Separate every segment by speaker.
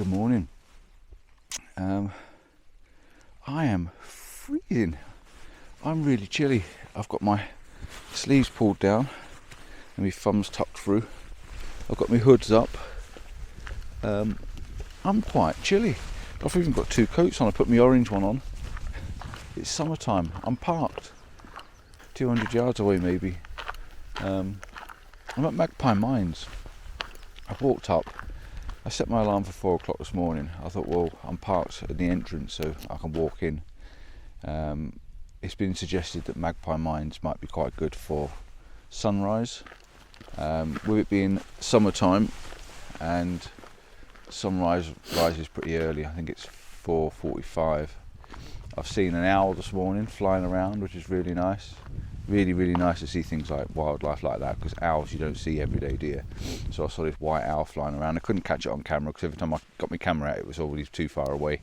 Speaker 1: Good morning. I am freezing. I'm really chilly. I've got my sleeves pulled down and my thumbs tucked through. I've got my hoods up. I'm quite chilly. I've even got two coats on. I put my orange one on. It's summertime. I'm parked 200 yards away maybe. I'm at Magpie Mines. I've walked up. I set my alarm for 4 o'clock this morning. I thought, well, I'm parked at the entrance so I can walk in. It's been suggested that Magpie Mines might be quite good for sunrise. With it being summertime and sunrise rises pretty early, I think it's 4:45. I've seen an owl this morning flying around, which is really nice. Really nice to see things like wildlife like that, because owls you don't see every day, do you? So I saw this white owl flying around. I couldn't catch it on camera because every time I got my camera out it was already too far away,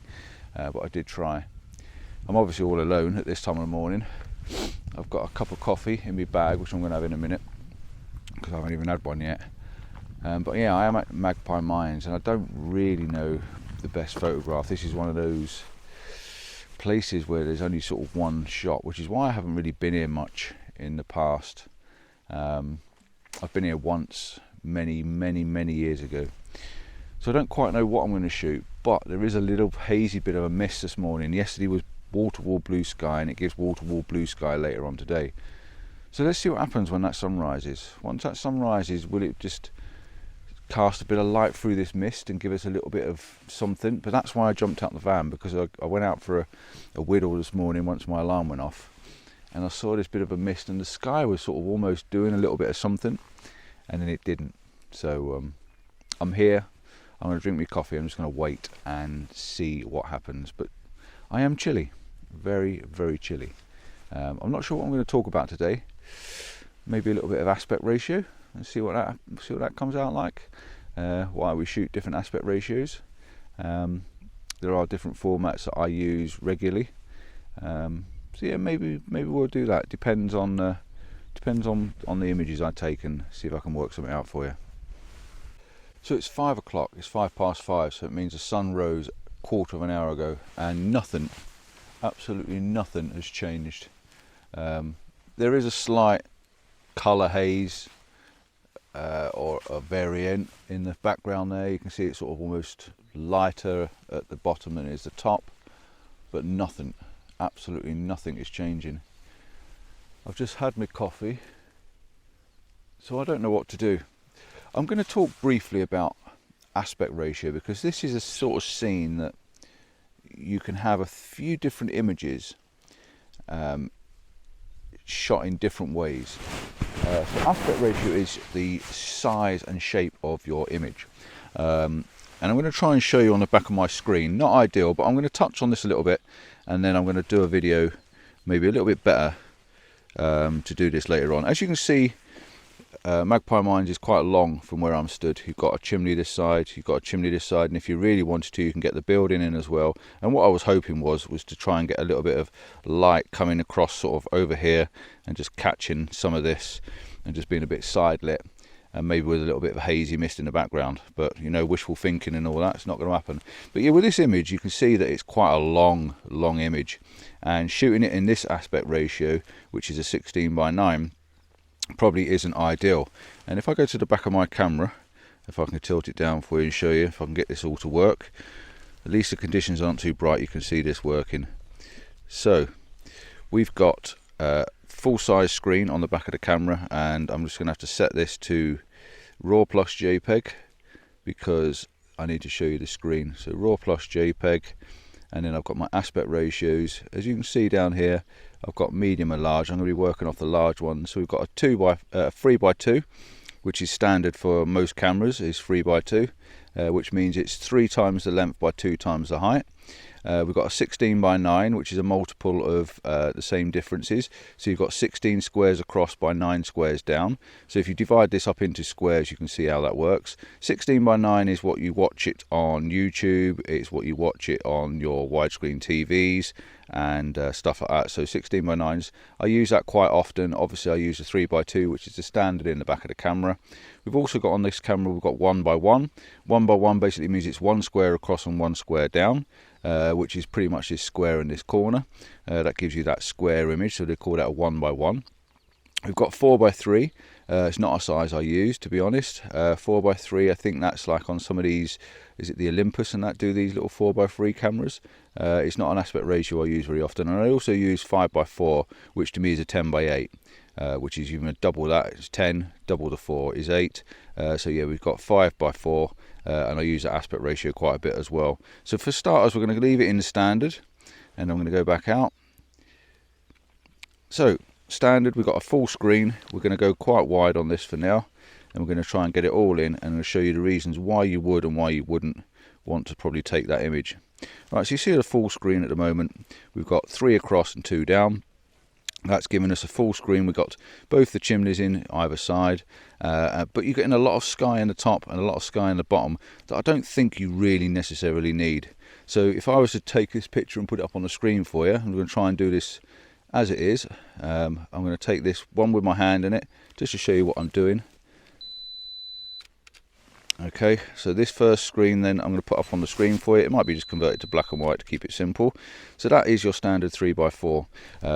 Speaker 1: but I did try. I'm obviously all alone at this time of the morning. I've got a cup of coffee in my bag, which I'm going to have in a minute because I haven't even had one yet. But yeah, I am at Magpie Mines and I don't really know the best photograph. This is one of those places where there's only sort of one shot, which is why I haven't really been here much in the past. I've been here once many years ago, so I don't quite know what I'm going to shoot, but there is a little hazy bit of a mist this morning. Yesterday was wall-to-wall blue sky and it gives wall-to-wall blue sky later on today, so let's see what happens when that sun rises. Once that sun rises, will it just cast a bit of light through this mist and give us a little bit of something? But that's why I jumped out the van, because I went out for a whittle this morning once my alarm went off, and I saw this bit of a mist and the sky was sort of almost doing a little bit of something, and then it didn't. So I'm here, I'm going to drink my coffee, I'm just going to wait and see what happens. But I am chilly, very chilly. I'm not sure what I'm going to talk about today. Maybe a little bit of aspect ratio and see what that comes out like. Why we shoot different aspect ratios. There are different formats that I use regularly. So yeah, maybe we'll do that. Depends on the images I take, and see if I can work something out for you. So it's 5 o'clock. It's 5:05. So it means the sun rose a quarter of an hour ago, and nothing, absolutely nothing, has changed. There is a slight colour haze. Or a variant in the background there. You can see it's sort of almost lighter at the bottom than it is the top, but nothing, absolutely nothing is changing. I've just had my coffee, so I don't know what to do. I'm going to talk briefly about aspect ratio, because this is a sort of scene that you can have a few different images shot in different ways. So aspect ratio is the size and shape of your image, and I'm going to try and show you on the back of my screen. Not ideal, but I'm going to touch on this a little bit, and then I'm going to do a video maybe a little bit better to do this later on. As you can see, Magpie Mines is quite long from where I'm stood. You've got a chimney this side, you've got a chimney this side, and if you really wanted to, you can get the building in as well. And what I was hoping was to try and get a little bit of light coming across sort of over here and just catching some of this and just being a bit side lit, and maybe with a little bit of a hazy mist in the background. But you know, wishful thinking and all that, it's not going to happen. But yeah, with this image you can see that it's quite a long image, and shooting it in this aspect ratio, which is a 16:9, probably isn't ideal. And if I go to the back of my camera, if I can tilt it down for you and show you if I can get this all to work, at least the conditions aren't too bright, you can see this working. So we've got a full size screen on the back of the camera, and I'm just going to have to set this to RAW plus JPEG because I need to show you the screen. So RAW plus JPEG, and then I've got my aspect ratios. As you can see down here, I've got medium and large. I'm going to be working off the large one. So we've got a 3:2, which is standard for most cameras, is 3:2, which means it's 3 times the length by 2 times the height. We've got a 16:9, which is a multiple of the same differences. So you've got 16 squares across by 9 squares down. So if you divide this up into squares, you can see how that works. 16:9 is what you watch it on YouTube. It's what you watch it on your widescreen TVs and stuff like that. So 16:9s, I use that quite often. Obviously I use a 3:2, which is the standard in the back of the camera. We've also got on this camera, we've got 1 by 1. 1 by 1 basically means it's 1 square across and 1 square down, which is pretty much this square in this corner. That gives you that square image, so they call that a 1 by 1. We've got 4 by 3. It's not a size I use, to be honest. 4 by 3, I think that's like on some of these, is it the Olympus and that do these little 4 by 3 cameras? It's not an aspect ratio I use very often. And I also use 5 by 4, which to me is a 10 by 8, which is even double that. It's 10, double the 4 is 8. So yeah, we've got 5 by 4, and I use that aspect ratio quite a bit as well. So for starters, we're going to leave it in the standard, and I'm going to go back out. So standard, we've got a full screen. We're going to go quite wide on this for now, and we're going to try and get it all in, and I'll show you the reasons why you would and why you wouldn't want to probably take that image. Right, so you see the full screen at the moment. We've got 3 across and 2 down. That's giving us a full screen. We've got both the chimneys in either side, but you're getting a lot of sky in the top and a lot of sky in the bottom that I don't think you really necessarily need. So if I was to take this picture and put it up on the screen for you, I'm going to try and do this as it is. I'm going to take this one with my hand in it just to show you what I'm doing. Okay, so this first screen then I'm going to put up on the screen for you. It might be just converted to black and white to keep it simple. So that is your standard 3 by 4.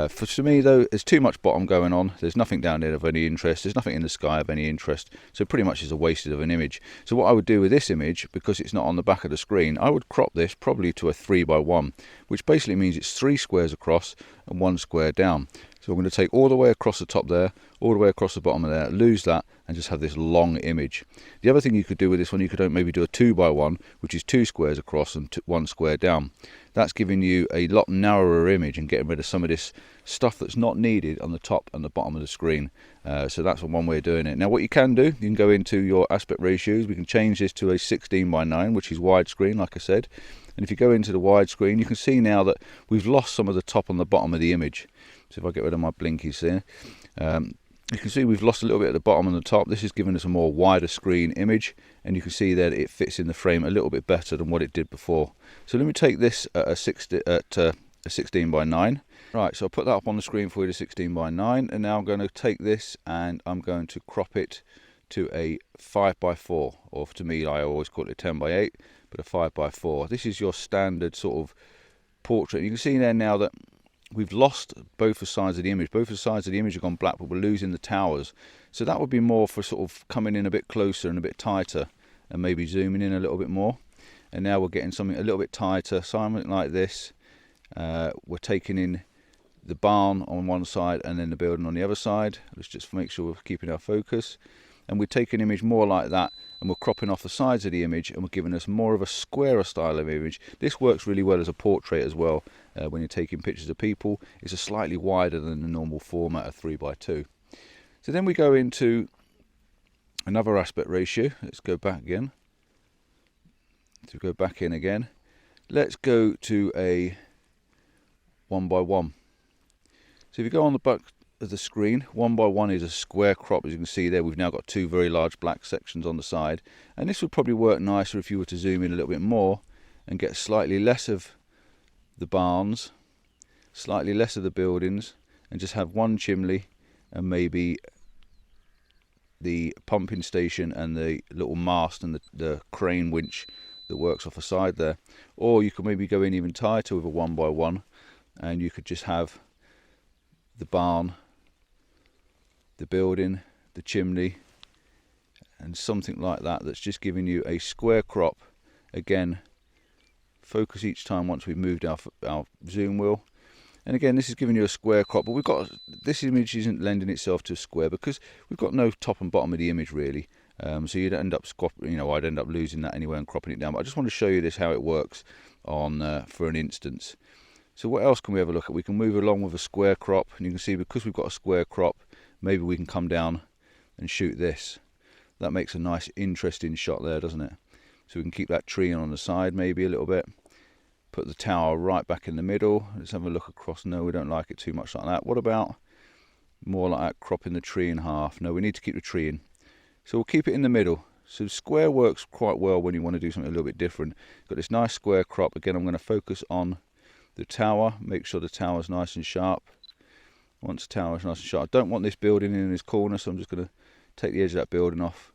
Speaker 1: For me though, there's too much bottom going on. There's nothing down there of any interest. There's nothing in the sky of any interest. So pretty much it's a wasted of an image. So what I would do with this image, because it's not on the back of the screen, I would crop this probably to a 3 by 1, which basically means it's 3 squares across and 1 square down. So I'm going to take all the way across the top there, all the way across the bottom of there, lose that, and just have this long image. The other thing you could do with this one, you could maybe do a 2 by 1, which is 2 squares across and 1 square down. That's giving you a lot narrower image and getting rid of some of this stuff that's not needed on the top and the bottom of the screen. So that's one way of doing it. Now what you can do, you can go into your aspect ratios. We can change this to a 16 by 9, which is widescreen, like I said. And if you go into the widescreen, you can see now that we've lost some of the top and the bottom of the image. So if I get rid of my blinkies here, you can see we've lost a little bit at the bottom and the top. This is giving us a more wider screen image, and you can see that it fits in the frame a little bit better than what it did before. So let me take this at a 16 by 9. Right, so I'll put that up on the screen for you, the 16 by 9, and now I'm going to take this and I'm going to crop it to a 5 by 4, or to me I always call it a 10 by 8, but a 5 by 4. This is your standard sort of portrait. You can see there now that we've lost both the sides of the image. Both the sides of the image have gone black, but we're losing the towers. So that would be more for sort of coming in a bit closer and a bit tighter, and maybe zooming in a little bit more. And now we're getting something a little bit tighter, something like this. We're taking in the barn on one side and then the building on the other side. Let's just make sure we're keeping our focus. And we're taking an image more like that, and we're cropping off the sides of the image, and we're giving us more of a squarer style of image. This works really well as a portrait as well. When you're taking pictures of people, it's a slightly wider than the normal format of 3 by 2. So then we go into another aspect ratio. Let's go back again. To go back in again, let's go to a 1 by 1. So if you go on the back of the screen, 1 by 1 is a square crop. As you can see there, we've now got 2 very large black sections on the side, and this would probably work nicer if you were to zoom in a little bit more and get slightly less of the barns, slightly less of the buildings, and just have one chimney and maybe the pumping station and the little mast and the crane winch that works off the side there. Or you could maybe go in even tighter with a 1 by 1, and you could just have the barn, the building, the chimney, and something like that, that's just giving you a square crop. Again, focus each time once we've moved our zoom wheel, and again this is giving you a square crop, but we've got, this image isn't lending itself to a square because we've got no top and bottom of the image really. So you'd end up I'd end up losing that anyway and cropping it down. But I just want to show you this, how it works on for an instance. So what else can we have a look at? We can move along with a square crop, and you can see because we've got a square crop, maybe we can come down and shoot this. That makes a nice interesting shot there, doesn't it? So we can keep that tree on the side maybe a little bit, put the tower right back in the middle. Let's have a look across. No, we don't like it too much like that. What about more like that, cropping the tree in half? No, we need to keep the tree in. So we'll keep it in the middle. So square works quite well when you want to do something a little bit different. Got this nice square crop. Again, I'm going to focus on the tower, make sure the tower's nice and sharp. Once the tower's nice and sharp, I don't want this building in this corner, so I'm just going to take the edge of that building off,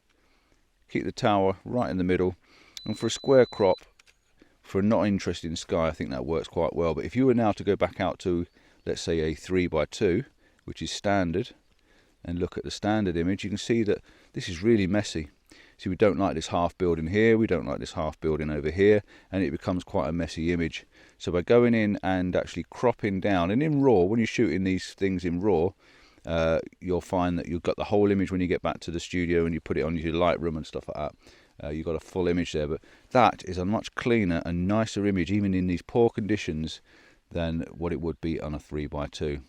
Speaker 1: keep the tower right in the middle, and for a square crop, for a not interesting sky, I think that works quite well. But if you were now to go back out to, let's say, a 3x2, which is standard, and look at the standard image, you can see that this is really messy. See, we don't like this half building here, we don't like this half building over here, and it becomes quite a messy image. So by going in and actually cropping down, and in RAW, when you're shooting these things in RAW, you'll find that you've got the whole image when you get back to the studio and you put it on your Lightroom and stuff like that. You've got a full image there, but that is a much cleaner and nicer image, even in these poor conditions, than what it would be on a 3x2.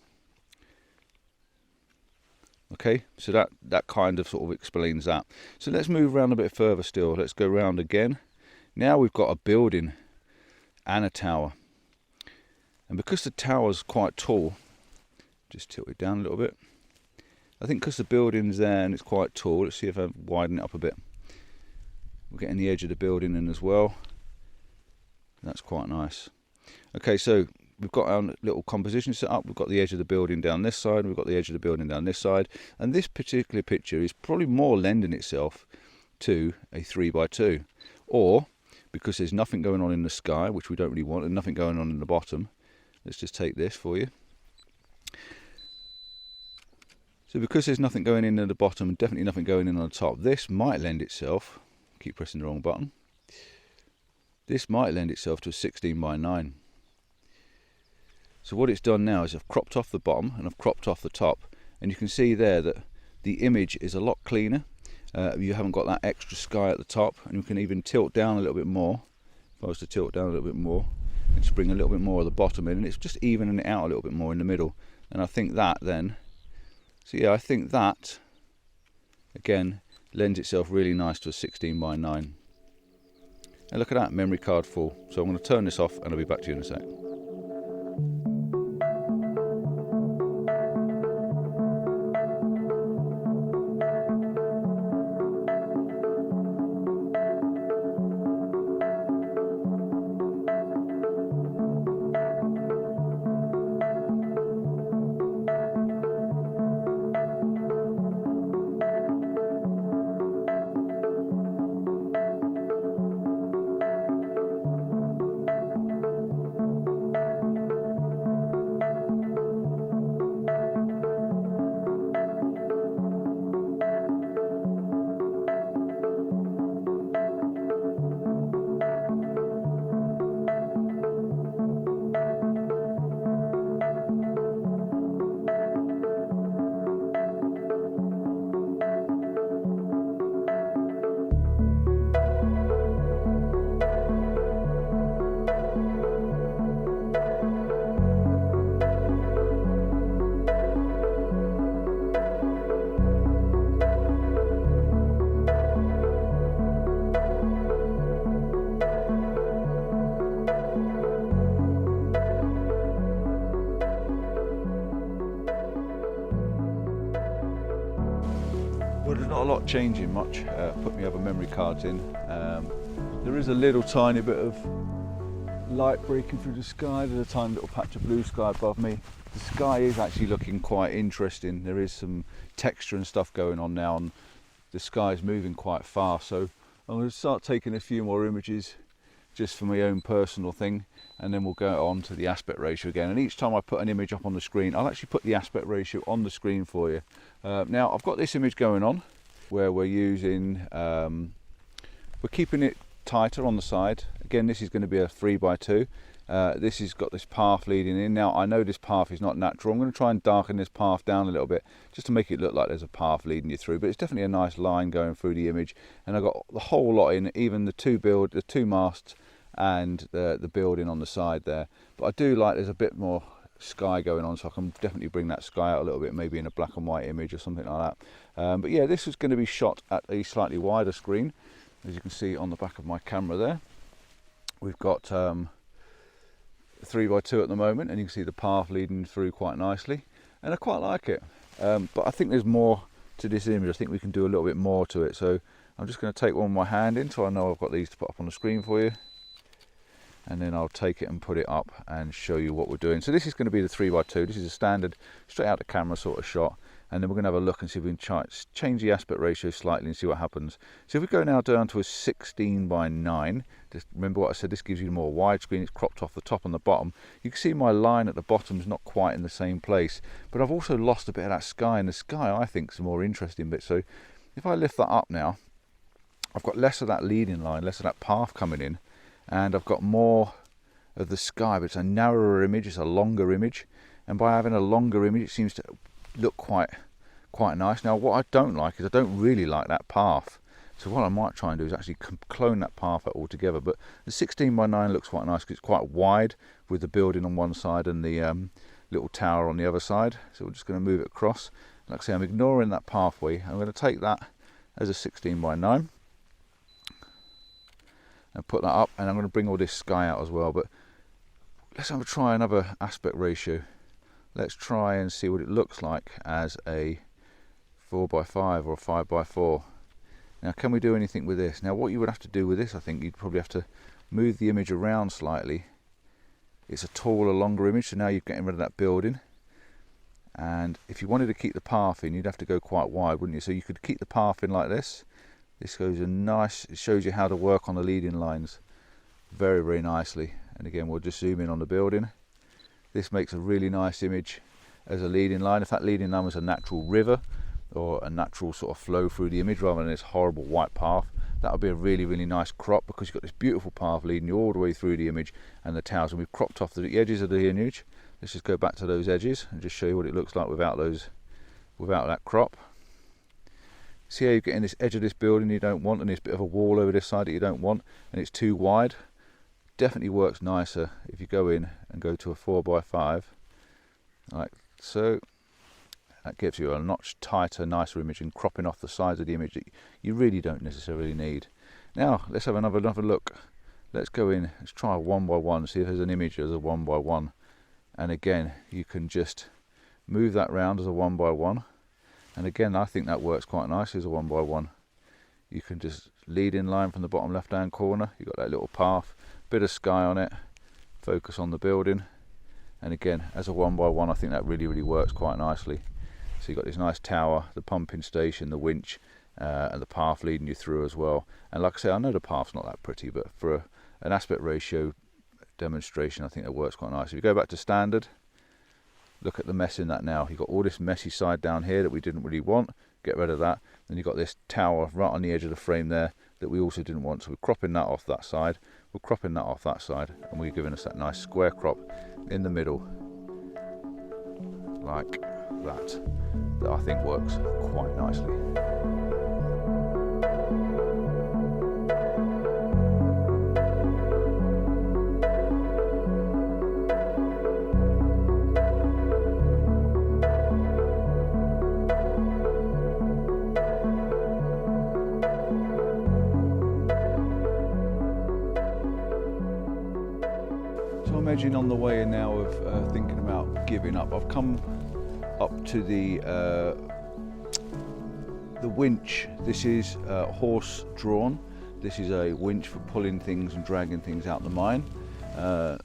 Speaker 1: Okay, so that kind of sort of explains that. So let's move around a bit further still. Let's go around again. Now we've got a building and a tower. And because the tower's quite tall, just tilt it down a little bit. I think because the building's there and it's quite tall, let's see if I widen it up a bit. We're getting the edge of the building in as well. That's quite nice. Okay, so we've got our little composition set up. We've got the edge of the building down this side. We've got the edge of the building down this side. And this particular picture is probably more lending itself to a 3x2. Or, because there's nothing going on in the sky, which we don't really want, and nothing going on in the bottom. Let's just take this for you. So because there's nothing going in at the bottom and definitely nothing going in on the top, this might lend itself, keep pressing the wrong button, this might lend itself to a 16:9. So what it's done now is I've cropped off the bottom and I've cropped off the top, and you can see there that the image is a lot cleaner. You haven't got that extra sky at the top, and you can even tilt down a little bit more. If I was to tilt down a little bit more and just bring a little bit more of the bottom in, and it's just evening it out a little bit more in the middle. And I think that then, so yeah, I think that again lends itself really nice to a 16:9. And look at that, memory card full. So I'm going to turn this off and I'll be back to you in a sec. Well, there's not a lot changing much. Put my other memory cards in. There is a little tiny bit of light breaking through the sky. There's a tiny little patch of blue sky above me. The sky is actually looking quite interesting. There is some texture and stuff going on now, and the sky is moving quite fast. So I'm going to start taking a few more images just for my own personal thing, and then we'll go on to the aspect ratio again. And each time I put an image up on the screen, I'll actually put the aspect ratio on the screen for you. Now I've got this image going on where we're using, we're keeping it tighter on the side. Again, this is going to be a 3x2. This has got this path leading in. Now I know this path is not natural. I'm going to try and darken this path down a little bit just to make it look like there's a path leading you through, but it's definitely a nice line going through the image. And I've got the whole lot in, even the two masts and the building on the side there. But I do like there's a bit more sky going on, so I can definitely bring that sky out a little bit, maybe in a black and white image or something like that. But yeah, this is going to be shot at a slightly wider screen, as you can see on the back of my camera there. We've got 3x2 at the moment, and you can see the path leading through quite nicely, and I quite like it. But I think there's more to this image. I think we can do a little bit more to it, so I'm just going to take one with my hand in, so I know I've got these to put up on the screen for you, and then I'll take it and put it up and show you what we're doing. So this is going to be the 3x2. This is a standard straight out the camera sort of shot. and then we're going to have a look and see if we can change the aspect ratio slightly and see what happens. So if we go now down to a 16:9, just remember what I said, this gives you more widescreen, it's cropped off the top and the bottom. You can see my line at the bottom is not quite in the same place, but I've also lost a bit of that sky, and the sky I think is the more interesting bit. So if I lift that up now, I've got less of that leading line, less of that path coming in, and I've got more of the sky, but it's a narrower image, it's a longer image, and by having a longer image it seems to look quite nice. Now what I don't like is I don't really like that path, so what I might try and do is actually clone that path out altogether. But the 16:9 looks quite nice because it's quite wide with the building on one side and the little tower on the other side. So we're just going to move it across. Like I say, I'm ignoring that pathway. I'm going to take that as a 16:9 and put that up, and I'm going to bring all this sky out as well. But let's have a try another aspect ratio. Let's try and see what it looks like as a 4:5 or a 5:4. Now can we do anything with this? Now what you would have to do with this, I think you'd probably have to move the image around slightly. It's a taller, longer image, so now you're getting rid of that building. And if you wanted to keep the path in, you'd have to go quite wide, wouldn't you? So you could keep the path in like this. This goes a nice, it shows you how to work on the leading lines very, very nicely. And again, we'll just zoom in on the building. This makes a really nice image as a leading line. If that leading line was a natural river or a natural sort of flow through the image rather than this horrible white path, that would be a really, really nice crop, because you've got this beautiful path leading you all the way through the image and the towers. And we've cropped off the edges of the image. Let's just go back to those edges and just show you what it looks like without that crop. See how you're getting this edge of this building you don't want, and this bit of a wall over this side that you don't want, and it's too wide. Definitely works nicer if you go in and go to a 4:5 like so. That gives you a much tighter, nicer image, and cropping off the sides of the image that you really don't necessarily need. Now let's have another look. Let's go in, let's try a 1:1, see if there's an image as a 1:1, and again you can just move that round as a 1:1, and again I think that works quite nicely as a 1:1. You can just lead in line from the bottom left hand corner, you've got that little path, bit of sky on it, focus on the building, and again as a 1:1 I think that really, really works quite nicely. So you've got this nice tower, the pumping station, the winch, and the path leading you through as well. And like I say, I know the path's not that pretty, but for an aspect ratio demonstration I think that works quite nice. If you go back to standard, look at the mess in that now. You've got all this messy side down here that we didn't really want, get rid of that. Then you've got this tower right on the edge of the frame there that we also didn't want, so we're cropping that off that side, we're cropping that off that side, and we're giving us that nice square crop in the middle like that I think works quite nicely. So I'm edging on the way now of thinking about giving up. I've come up to the winch. This is horse drawn. This is a winch for pulling things and dragging things out the mine. I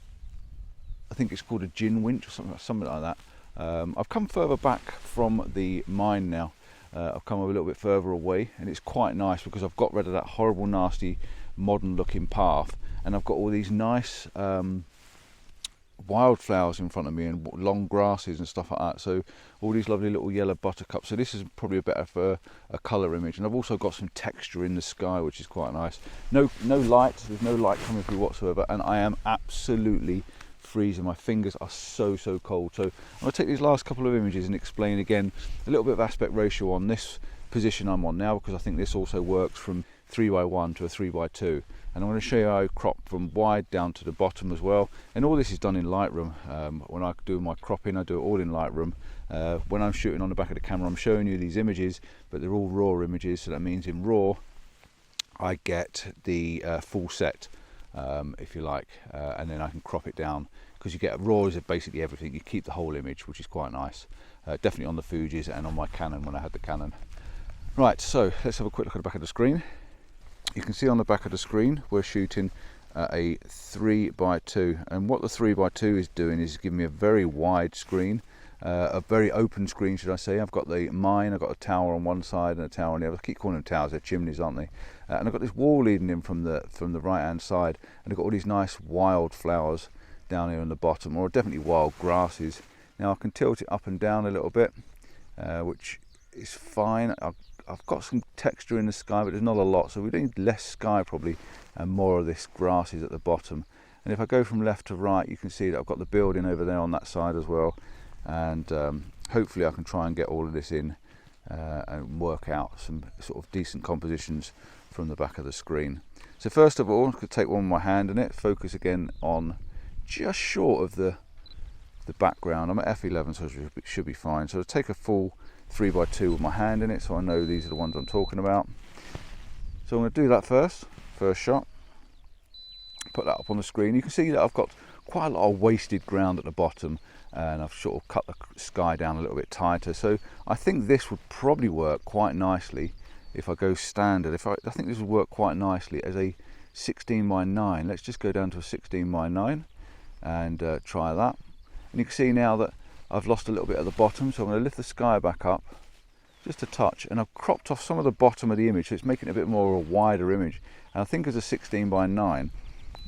Speaker 1: think it's called a gin winch or something like that. I've come further back from the mine now. I've come a little bit further away, and it's quite nice because I've got rid of that horrible, nasty, modern looking path, and I've got all these nice wildflowers in front of me and long grasses and stuff like that. So all these lovely little yellow buttercups. So this is probably better for a colour image, and I've also got some texture in the sky, which is quite nice. No light, there's no light coming through whatsoever, and I am absolutely freezing. My fingers are so cold. So I'm going to take these last couple of images and explain again a little bit of aspect ratio on this position I'm on now, because I think this also works from 3:1 to a 3:2, and I'm going to show you how I crop from wide down to the bottom as well. And all this is done in Lightroom. When I do my cropping, I do it all in Lightroom. When I'm shooting on the back of the camera, I'm showing you these images, but they're all raw images, so that means in raw I get the full set, if you like, and then I can crop it down, because you get raw is basically everything. You keep the whole image, which is quite nice. Definitely on the Fujis and on my Canon when I had the Canon. Right, so let's have a quick look at the back of the screen. You can see on the back of the screen we're shooting a 3:2, and what the 3:2 is doing is giving me a very wide screen, a very open screen, should I say. I've got I've got a tower on one side and a tower on the other. I keep calling them towers, they're chimneys, aren't they? And I've got this wall leading in from the right hand side, and I've got all these nice wild flowers down here on the bottom, or definitely wild grasses. Now I can tilt it up and down a little bit, which is fine. I've got some texture in the sky, but there's not a lot, so we need less sky probably and more of this grasses at the bottom. And if I go from left to right, you can see that I've got the building over there on that side as well. And hopefully I can try and get all of this in and work out some sort of decent compositions from the back of the screen. So first of all, I could take one with my hand in it, focus again on just short of the background. I'm at f11, so it should be fine. So I'll take a full 3x2 with my hand in it, so I know these are the ones I'm talking about. So I'm going to do that first shot. Put that up on the screen. You can see that I've got quite a lot of wasted ground at the bottom, and I've sort of cut the sky down a little bit tighter. So I think this would probably work quite nicely if I go standard. I think this would work quite nicely as a 16x9. Let's just go down to a 16x9 and try that. And you can see now that I've lost a little bit at the bottom, so I'm going to lift the sky back up just a touch, and I've cropped off some of the bottom of the image, so it's making it a bit more of a wider image. And I think as a 16x9,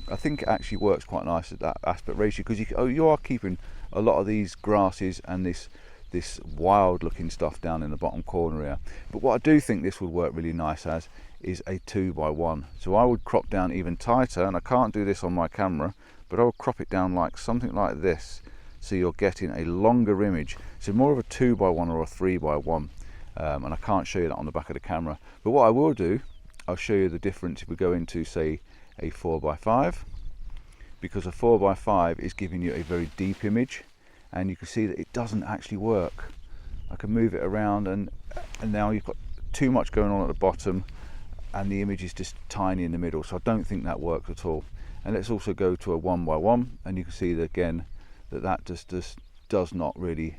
Speaker 1: I think it actually works quite nice at that aspect ratio, because you are keeping a lot of these grasses and this wild looking stuff down in the bottom corner here. But what I do think this would work really nice as is a 2x1. So I would crop down even tighter, and I can't do this on my camera, but I will crop it down like something like this, so you're getting a longer image. So more of a 2x1 or a 3x1. And I can't show you that on the back of the camera. But what I will do, I'll show you the difference if we go into, say, a 4x5, because a 4x5 is giving you a very deep image, and you can see that it doesn't actually work. I can move it around, and now you've got too much going on at the bottom, and the image is just tiny in the middle, so I don't think that works at all. And let's also go to a 1x1, and you can see that again that just does not really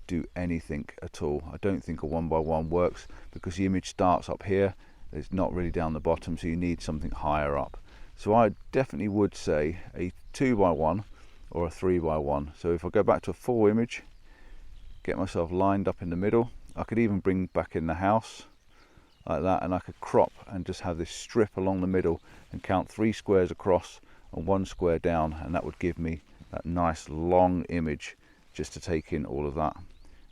Speaker 1: do anything at all. I don't think a 1x1 works, because the image starts up here, it's not really down the bottom, so you need something higher up. So I definitely would say a 2x1 or a 3x1. So if I go back to a full image, get myself lined up in the middle, I could even bring back in the house like that, and I could crop and just have this strip along the middle and count 3 squares across and 1 square down, and that would give me that nice long image just to take in all of that,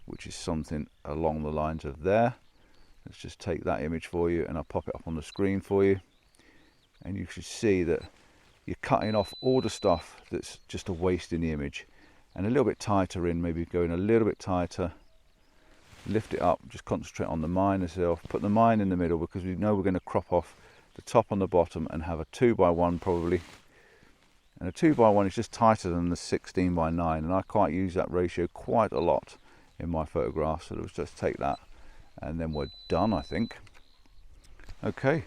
Speaker 1: which is something along the lines of there. Let's just take that image for you, and I'll pop it up on the screen for you. And you should see that you're cutting off all the stuff that's just a waste in the image, and a little bit tighter in, maybe going a little bit tighter, lift it up, just concentrate on the mine itself, put the mine in the middle, because we know we're going to crop off the top and the bottom and have a 2x1 probably. And a 2x1 is just tighter than the 16x9, and I quite use that ratio quite a lot in my photographs. So let's just take that, and then we're done, I think. Okay.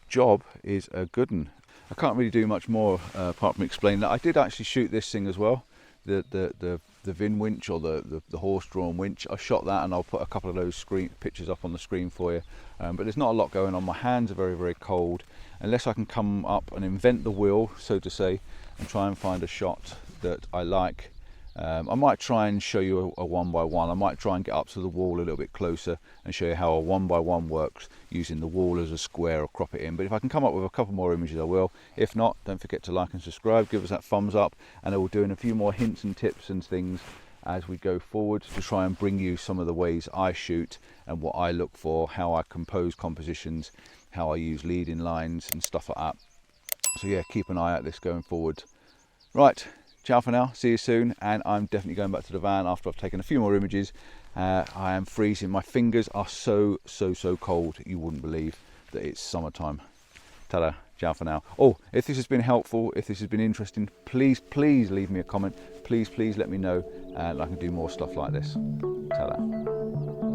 Speaker 1: Job is a good one. I can't really do much more apart from explain that I did actually shoot this thing as well, the Vin winch, or the horse-drawn winch. I shot that, and I'll put a couple of those pictures up on the screen for you. But there's not a lot going on. My hands are very, very cold, unless I can come up and invent the wheel, so to say, and try and find a shot that I like. I might try and show you a 1x1. I might try and get up to the wall a little bit closer and show you how a 1x1 works using the wall as a square, or crop it in. But if I can come up with a couple more images, I will. If not, don't forget to like and subscribe, give us that thumbs up, and I will do in a few more hints and tips and things as we go forward to try and bring you some of the ways I shoot and what I look for, how I compose compositions, how I use leading lines and stuff like that. So yeah, keep an eye out this going forward. Right. Ciao for now, see you soon, and I'm definitely going back to the van after I've taken a few more images. I am freezing, my fingers are so cold, you wouldn't believe that it's summertime. Ta-da, ciao for now. Oh, if this has been helpful, if this has been interesting, please leave me a comment. Please let me know, and I can do more stuff like this. Ta-da.